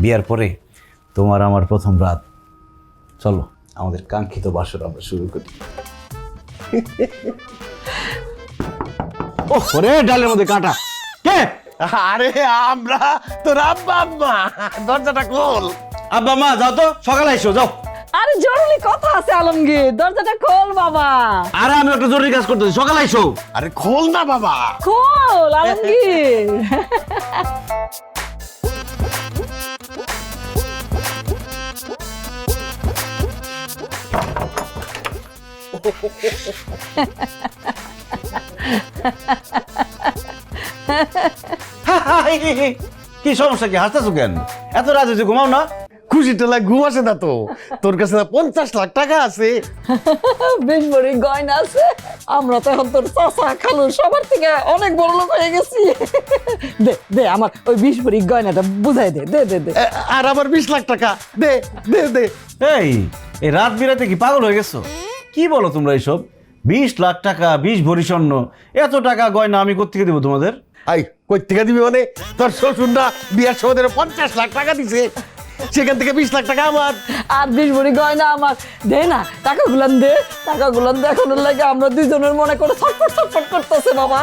বিয়ার পরে তোমার আমার প্রথম রাত, চলো আমাদের কাঙ্ক্ষিত বাসর আমরা শুরু করি। ও ওরে ডালের মধ্যে কাটা কে? আরে আমরা তোর আব্বা আম্মা, দরজাটা খোল। আব্বা মা যাও তো, সকালে এসো যাও। আরে জরুরি কথা আছে আলমগীর, দরজাটা খোল বাবা। আরে আমি একটা জরুরি কাজ করতেছি, সকালে এসো। আরে খোল না বাবা। খোল আলমগীর। কি সমস্যা, কি হাসতেছো কেন? এত রাত হয়েছে, ঘুমাও না? খুশি টেলা ঘুম আসে না তো? তোর কাছে না 50 লাখ টাকা আছে? বেশ বড় গয়না আছে। আমরা তো এখন তোর চাচা খালু সবার থেকে অনেক বড় লোক হয়ে গেছি। দে দে আমার ওই 20 ভরি গয়নাটা বুঝাই দে, দে দে দে। আর আমার 20 লাখ টাকা দে দে দে। এই রাত বিরাতে কি পাগল হয়ে গেছো? কি বলো তোমরা এইসব? 20 লাখ টাকা, 20 ভরি স্বর্ণ, এত টাকা গয়না আমি কোত্থেকে দেবো তোমাদের? আই কই থেকে দিবি মানে? তোর শ্বশুর না বিয়ার সময় 50 লাখ টাকা দিছে, সেখান থেকে 20 লাখ টাকা আমার। আর 20 ভরি গয়না আমার। দে না টাকাগুলান দে, টাকাগুলান দে। এখন লাগে আমরা দুইজনের মনে করে ছটফট ছটফট করতেছে বাবা।